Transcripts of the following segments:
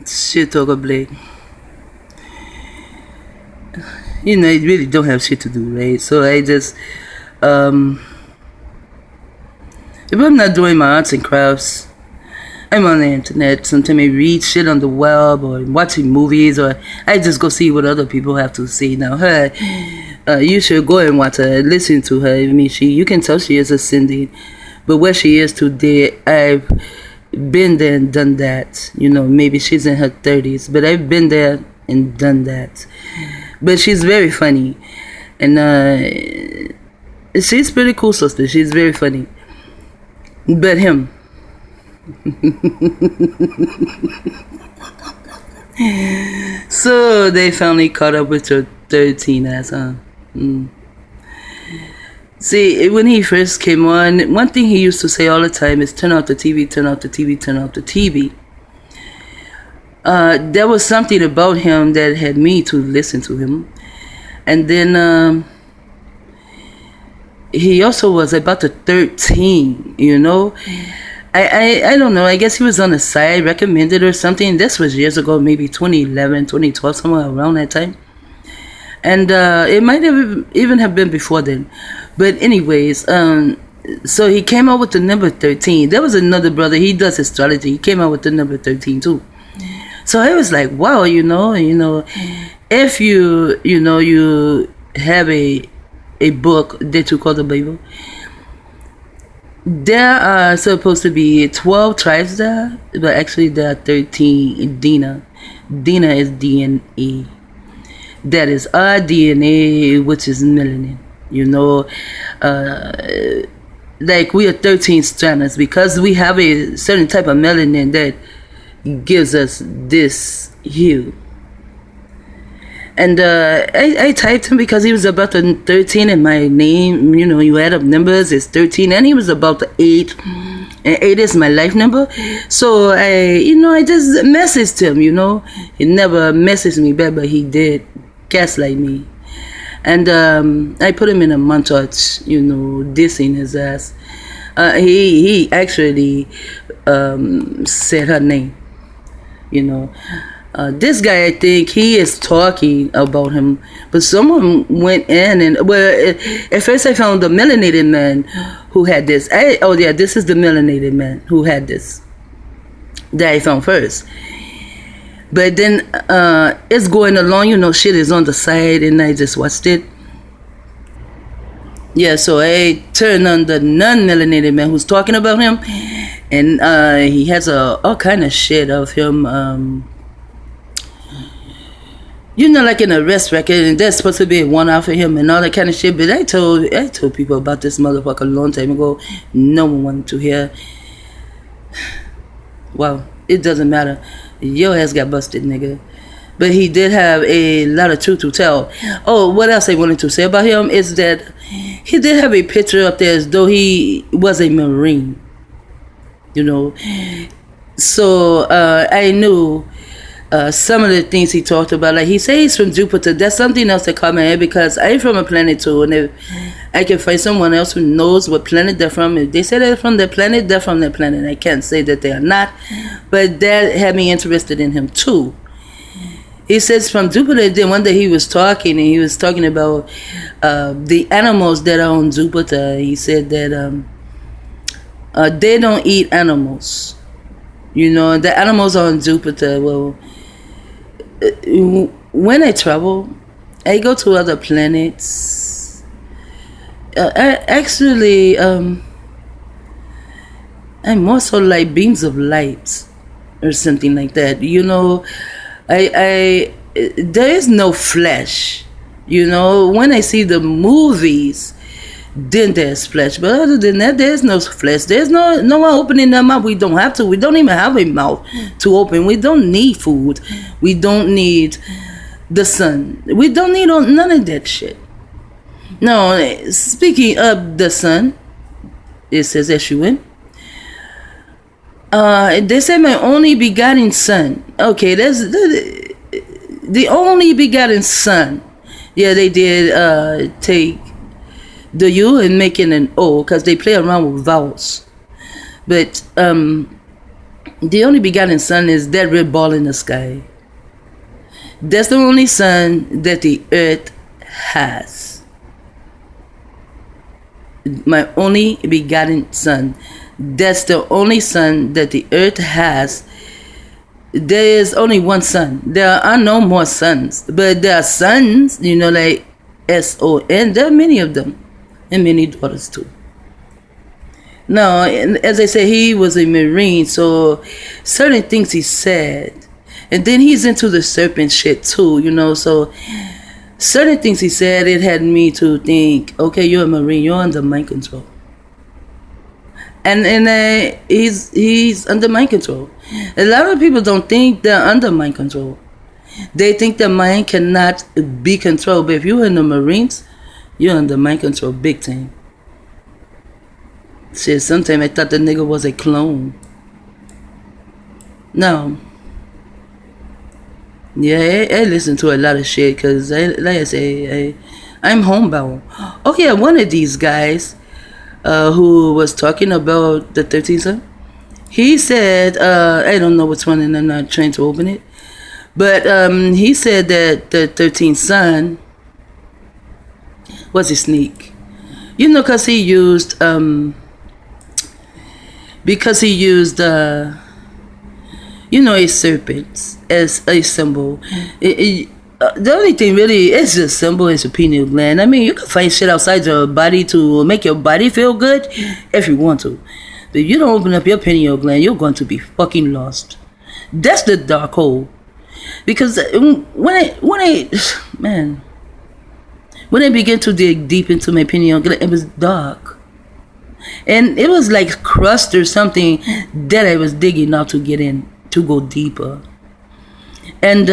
Shit talker Blake. You know, you really don't have shit to do, right? So I just, if I'm not doing my arts and crafts, I'm on the internet. Sometimes I read shit on the web or watching movies, or I just go see what other people have to say. Now, her, you should go and watch her, listen to her. I mean, you can tell she is ascending, but where she is today, I've been there and done that. You know, maybe she's in her 30s, but I've been there and done that. But she's very funny, and she's pretty cool, sister. She's very funny. But him. So they finally caught up with your 13 ass, huh? See, when he first came on, one thing he used to say all the time is turn off the TV, turn off the TV, turn off the TV. There was something about him that had me to listen to him. And then he also was about the 13, you know. I don't know, I guess he was on the side, recommended or something. This was years ago, maybe 2011, 2012, somewhere around that time. And it might have even have been before then. But anyways, so he came out with the number 13. There was another brother, he does astrology. He came out with the number 13 too. So I was like, wow, you know, if you have a book that you call the Bible, there are supposed to be 12 tribes there, but actually there are 13. Dina is DNA. That is our DNA, which is melanin. You know, like we are 13 strands because we have a certain type of melanin that gives us this hue. And I typed him because he was about the 13 in my name. You know, you add up numbers, it's 13, and he was about the 8. And 8 is my life number. So I just messaged him, you know. He never messaged me back, but he did gaslight me. And I put him in a montage, you know, dissing his ass. He actually said her name, you know. This guy, I think he is talking about him, but someone went in and, well, at first I found the melanated man who had this. This is the melanated man who had this that I found first. But then it's going along, you know, shit is on the side, and I just watched it. Yeah, so I turned on the non-melanated man who's talking about him, and he has all kind of shit of him. You know, like an arrest record, and there's supposed to be a one-off for him and all that kind of shit. But I told people about this motherfucker a long time ago. No one wanted to hear. Well, it doesn't matter. Your ass got busted, nigga. But he did have a lot of truth to tell. Oh, what else I wanted to say about him is that he did have a picture up there as though he was a Marine. You know. So I knew some of the things he talked about. Like he said he's from Jupiter. That's something else that caught my head because I'm from a planet too. And if I can find someone else who knows what planet they're from, if they say they're from their planet, they're from their planet. I can't say that they are not. But that had me interested in him too. He says from Jupiter. Then one day he was talking, and he was talking about the animals that are on Jupiter. He said that they don't eat animals. You know, the animals are on Jupiter. Well, when I travel, I go to other planets. I'm more so like beams of light or something like that. You know, there is no flesh. You know, when I see the movies, then there's flesh. But other than that, there's no flesh. There's no one opening their mouth. We don't have to. We don't even have a mouth to open. We don't need food. We don't need the sun. We don't need none of that shit. No, speaking of the sun, it says S-U-N. They say my only begotten son. Okay, that's the only begotten son. Yeah, they did take the U and making an O because they play around with vowels. But The only begotten Son is that red ball in the sky. That's the only Son that the earth has. My only begotten Son. That's the only Son that the earth has. There is only one Son. There are no more sons. But there are sons, like S-O-N. There are many of them. And many daughters too. Now, as I said, he was a Marine, so certain things he said. And then he's into the serpent shit too, so certain things he said, it had me to think, okay, you're a Marine, you're under mind control. And he's under mind control. A lot of people don't think they're under mind control. They think the mind cannot be controlled. But if you're in the Marines, you're under mind control big time. Shit, sometimes I thought the nigga was a clone. No. Yeah, I listen to a lot of shit because, like I say, I'm homebound. Oh yeah, one of these guys who was talking about the 13th son, he said, I don't know which one and I'm not trying to open it, but he said that the 13th son was a snake. Because he used, a serpent as a symbol. The only thing really is a symbol is a pineal gland. I mean, you can find shit outside your body to make your body feel good if you want to. But if you don't open up your pineal gland, you're going to be fucking lost. That's the dark hole. Because when I began to dig deep into my pineal gland, it was dark. And it was like crust or something that I was digging out to get in, to go deeper. And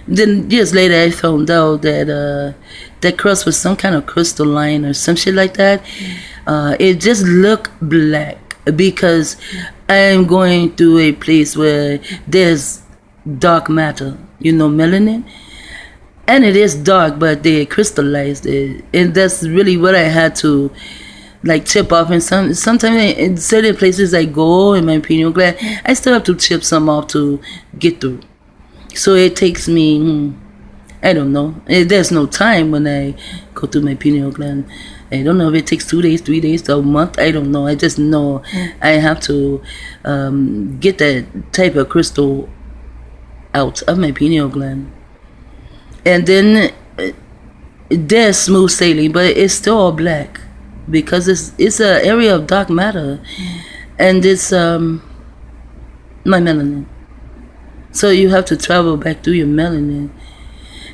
then years later I found out that that crust was some kind of crystalline or some shit like that. It just looked black because I'm going through a place where there's dark matter, melanin. And it is dark, but they crystallized it. And that's really what I had to chip off. And sometimes in certain places I go in my pineal gland, I still have to chip some off to get through. So it takes me, I don't know. There's no time when I go through my pineal gland. I don't know if it takes 2 days, 3 days, a month. I don't know. I just know I have to get that type of crystal out of my pineal gland. And then there's smooth sailing, but it's still all black because it's an area of dark matter, and it's my melanin. So you have to travel back through your melanin,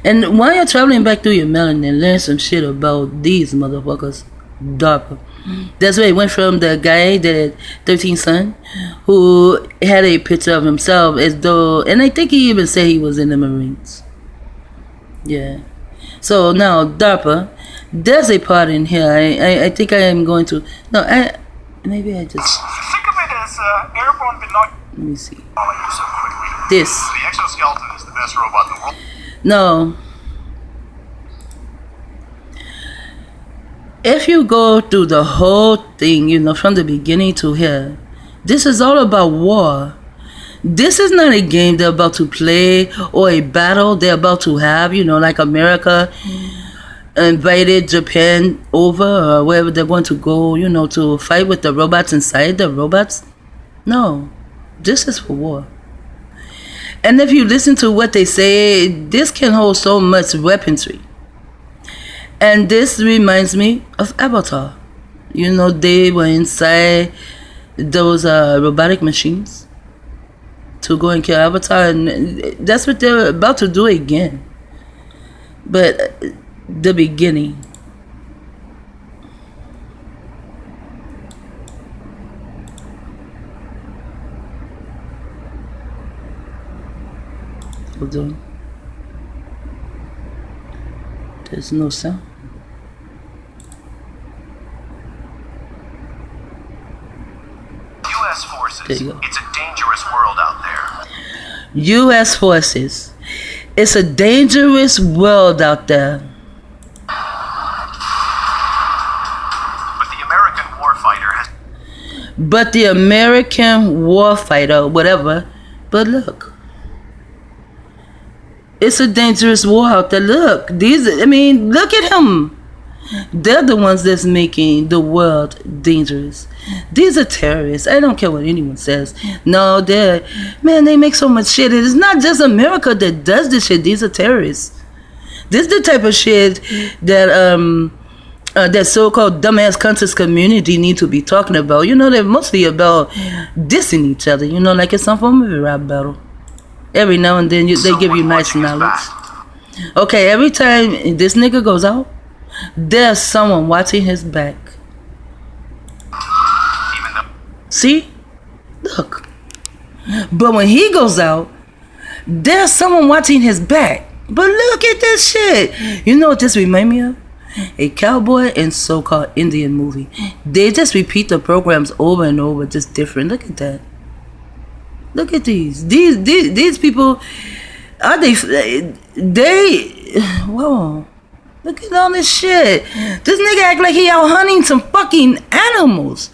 and while you're traveling back through your melanin, learn some shit about these motherfuckers, DARPA. That's where it went from the guy, the 13th son, who had a picture of himself as though, and I think he even said he was in the Marines. Yeah. So now DARPA, there's a part in here. I think I am going to. No, maybe I just. Think of it as airborne binoculars. Let me see. This. The exoskeleton is the best robot in the world. No. If you go through the whole thing, from the beginning to here, this is all about war. This is not a game they're about to play or a battle they're about to have, like America invited Japan over or wherever they're going to go, to fight with the robots inside the robots. No, this is for war. And if you listen to what they say, this can hold so much weaponry. And this reminds me of Avatar. They were inside those robotic machines to go and kill Avatar, and that's what they're about to do again. But the beginning. Hold on. There's no sound. U.S. forces. It's a dangerous world out there. U.S. forces. It's a dangerous world out there. But the American warfighter has. but the American warfighter, whatever. But look, it's a dangerous war out there. Look, look at him. They're the ones that's making the world dangerous. These are terrorists. I don't care what anyone says. No, they make so much shit. It is not just America that does this shit. These are terrorists. This is the type of shit that that so-called dumbass conscious community need to be talking about. You know, they're mostly about dissing each other. You know, like it's some form of a rap battle. Every now and then they give you nice knowledge. Okay, every time this nigga goes out, there's someone watching his back. See? Look. But when he goes out, there's someone watching his back. But look at this shit. You know what this reminds me of? A cowboy and so-called Indian movie. They just repeat the programs over and over, just different. Look at that. Look at these. These people, are they whoa. Look at all this shit. This nigga act like he out hunting some fucking animals.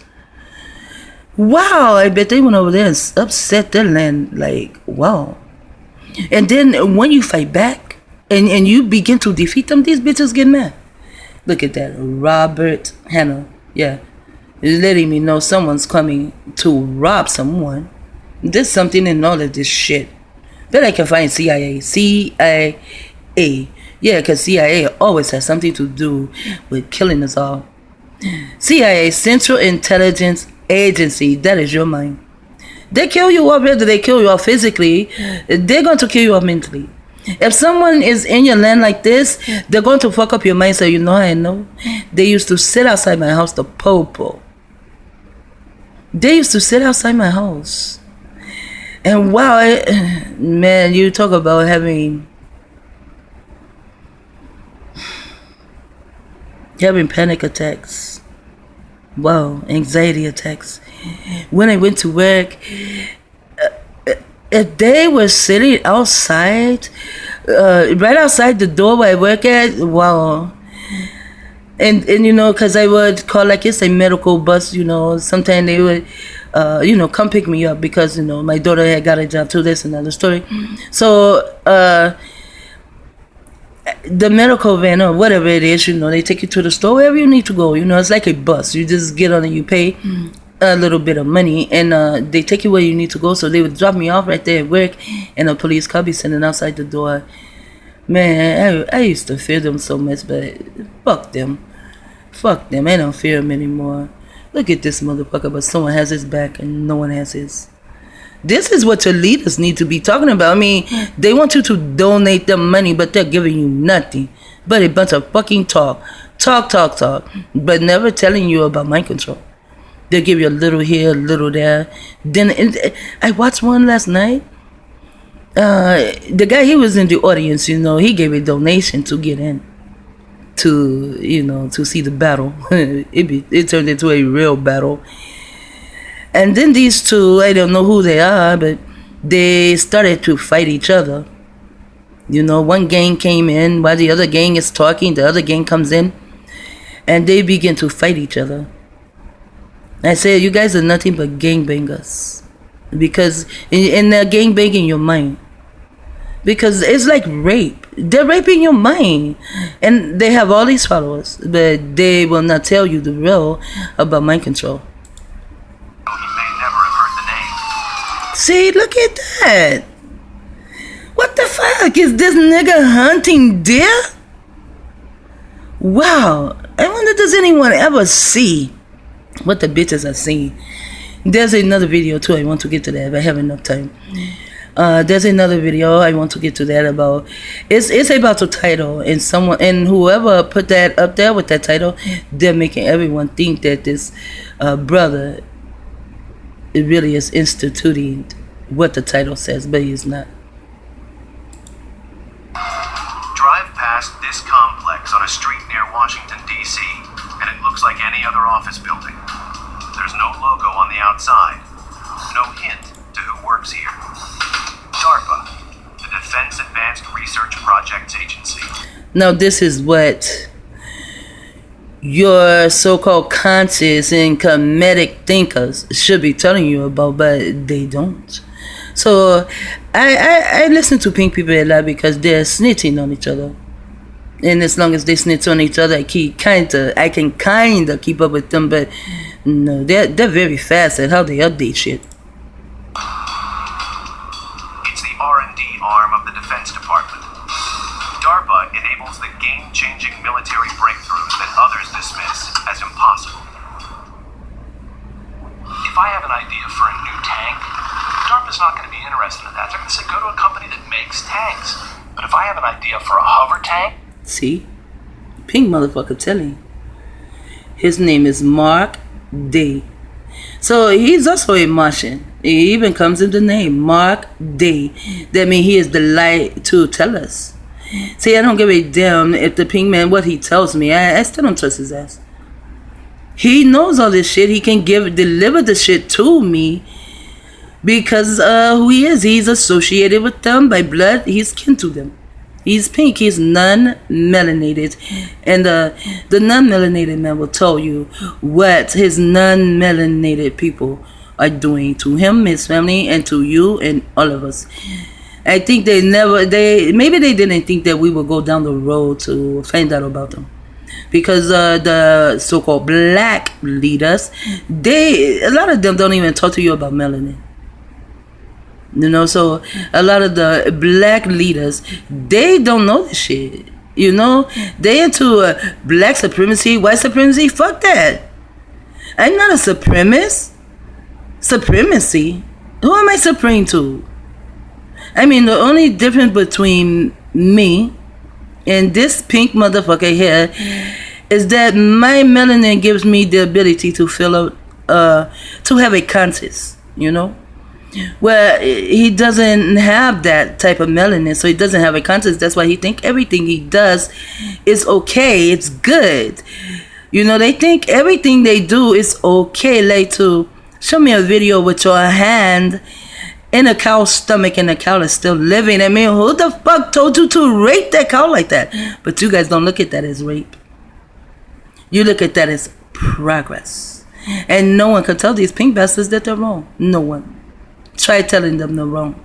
Wow, I bet they went over there and upset their land. Like, wow. And then when you fight back and you begin to defeat them, these bitches get mad. Look at that. Robert Hanna. Yeah. Letting me know someone's coming to rob someone. There's something in all of this shit. Bet I can find CIA. CIA. Yeah, because CIA always has something to do with killing us all. CIA, Central Intelligence Agency. That is your mind. They kill you off, whether they kill you off physically, they're going to kill you off mentally. If someone is in your land like this, they're going to fuck up your mind. So you know how I know? They used to sit outside my house, the popo. They used to sit outside my house. And wow, man, you talk about having panic attacks. Wow, anxiety attacks. When I went to work, if they were sitting outside, right outside the door where I work at, wow. And you know, because I would call, like it's a medical bus, you know, sometimes they would, you know, come pick me up because, you know, my daughter had got a job too. That's another story. So, the medical van or whatever it is, you know, they take you to the store, wherever you need to go. You know, it's like a bus. You just get on and you pay a little bit of money, and they take you where you need to go. So they would drop me off right there at work, and a police car be sitting outside the door. Man, I used to fear them so much, but fuck them. Fuck them. I don't fear them anymore. Look at this motherfucker, but someone has his back and no one has his. This is what your leaders need to be talking about. I mean, they want you to donate them money, but they're giving you nothing but a bunch of fucking talk, but never telling you about mind control. They'll give you a little here, a little there. Then I watched one last night. The guy, he was in the audience, you know, he gave a donation to get in, to, you know, to see the battle. It turned into a real battle. And then these two, I don't know who they are, but they started to fight each other. You know, one gang came in while the other gang is talking. The other gang comes in, and they begin to fight each other. I said, you guys are nothing but gangbangers. Because, and they're gangbanging your mind. Because it's like rape. They're raping your mind. And they have all these followers, but they will not tell you the real about mind control. See, look at that. What the fuck? Is this nigga hunting deer? Wow. I wonder, does anyone ever see what the bitches are seeing? There's another video too. I want to get to that, but I have enough time. There's another video I want to get to that about. It's about the title, and someone, and whoever put that up there with that title, they're making everyone think that this brother, it really is instituting what the title says, but he's not. Drive past this complex on a street near Washington, D.C., and it looks like any other office building. There's no logo on the outside, no hint to who works here. DARPA, the Defense Advanced Research Projects Agency. Now this is what your so-called conscious and comedic thinkers should be telling you about, but they don't. So I listen to pink people a lot because they're snitching on each other. And as long as they snitch on each other, I can kinda keep up with them, but no, they're very fast at how they update shit. It's the R&D arm of the Defense Department. DARPA enables the game-changing military breakthroughs that others dismiss as impossible. If I have an idea for a new tank, DARPA's not going to be interested in that. They're going to say, go to a company that makes tanks. But if I have an idea for a hover tank... See? Pink motherfucker telling. His name is Mark Day. So he's also a Martian. He even comes in the name, Mark Day. That means he is the light to tell us. See, I don't give a damn if the pink man, what he tells me. I still don't trust his ass. He knows all this shit. He can deliver the shit to me because who he is. He's associated with them by blood. He's kin to them. He's pink. He's non-melanated. And the non-melanated man will tell you what his non-melanated people are doing to him, his family, and to you and all of us. I think maybe they didn't think that we would go down the road to find out about them. Because the so-called black leaders, a lot of them don't even talk to you about melanin. You know, so a lot of the black leaders, they don't know this shit. You know, they into black supremacy, white supremacy. Fuck that. I'm not a supremacist. Supremacy? Who am I supreme to? I mean, the only difference between me and this pink motherfucker here is that my melanin gives me the ability to to have a conscience, you know? Where he doesn't have that type of melanin, so he doesn't have a conscience. That's why he think everything he does is okay, it's good. You know, they think everything they do is okay. Like to show me a video with your hand in a cow's stomach and the cow is still living. I mean, who the fuck told you to rape that cow like that? But you guys don't look at that as rape. You look at that as progress. And no one can tell these pink bastards that they're wrong. No one. Try telling them they're wrong.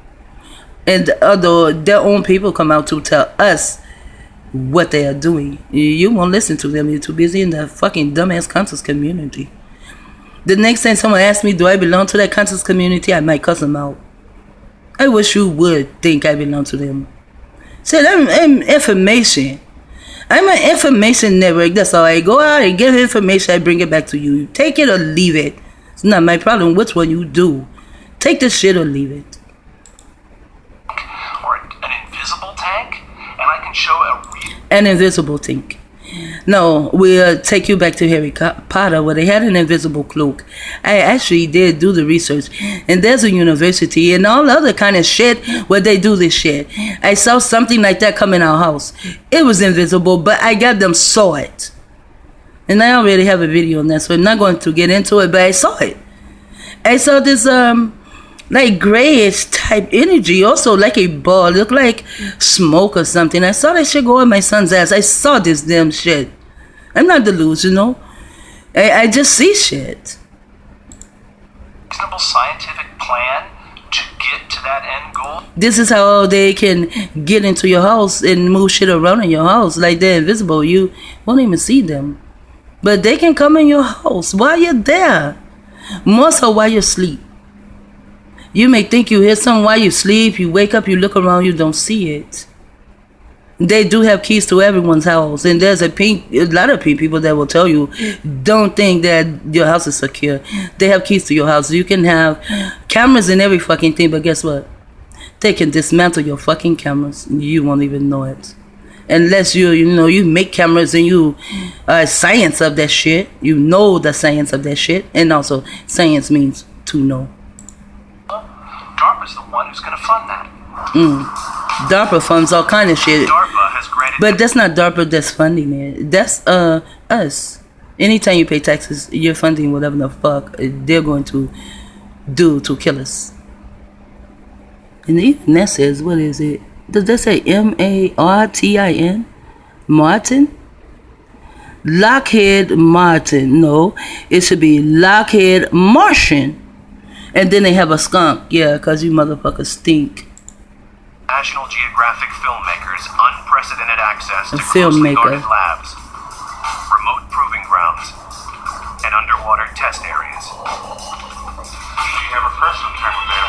And although their own people come out to tell us what they are doing, you won't listen to them. You're too busy in the fucking dumbass conscious community. The next time someone asks me, do I belong to that conscious community, I might cuss them out. I wish you would think I belong to them. Say, I'm information. I'm an information network. That's all. I go out and get information. I bring it back to you. You take it or leave it. It's not my problem which one you do. Take the shit or leave it. Or an invisible tank, and I can show an invisible tank. No, we'll take you back to Harry Potter where they had an invisible cloak. I actually did do the research, and there's a university and all other kind of shit where they do this shit. I saw something like that come in our house. It was invisible, but I got them saw it. And I already have a video on that, so I'm not going to get into it, but I saw it. I saw this like grayish type energy, also like a ball, looked like smoke or something. I saw that shit go in my son's ass. I saw this damn shit. I'm not delusional. I just see shit. Reasonable scientific plan to get to that end goal. This is how they can get into your house and move shit around in your house. Like they're invisible. You won't even see them. But they can come in your house while you're there. More so while you sleep. You may think you hear something while you sleep. You wake up, you look around, you don't see it. They do have keys to everyone's house. And there's a lot of people that will tell you, don't think that your house is secure. They have keys to your house. You can have cameras and every fucking thing, but guess what? They can dismantle your fucking cameras. You won't even know it. Unless you make cameras and you science of that shit. You know the science of that shit. And also, science means to know. DARPA's the one who's going to fund that. DARPA funds all kind of shit. DARPA has granted... But that's not DARPA that's funding it. That's us. Anytime you pay taxes, you're funding whatever the fuck they're going to do to kill us. And even that says, what is it? Does that say M-A-R-T-I-N? Martin? Lockheed Martin. No, it should be Lockheed Martian. And then they have a skunk. Yeah, because you motherfuckers stink. National Geographic filmmakers unprecedented access to A closely filmmaker. guarded labs, remote proving grounds, and underwater test areas. You have a personal camera there.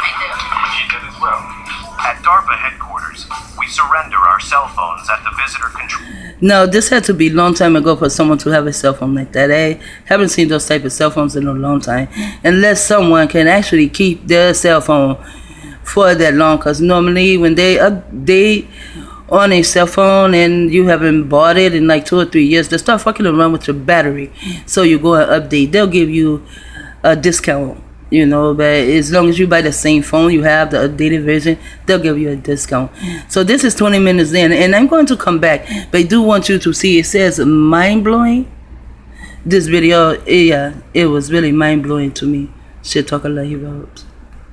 I do. He did as well. At DARPA headquarters, we surrender our cell phones at the visitor control. No, this had to be a long time ago for someone to have a cell phone like that. I haven't seen those type of cell phones in a long time. Unless someone can actually keep their cell phone for that long. Because normally when they update on a cell phone and you haven't bought it in like 2 or 3 years, they start fucking around with your battery. So you go and update. They'll give you a discount. You know, but as long as you buy the same phone, you have the updated version, they'll give you a discount. So this is 20 minutes in, and I'm going to come back, but I do want you to see, it says mind-blowing. This video, yeah, it was really mind-blowing to me. Shit talking like he wrote.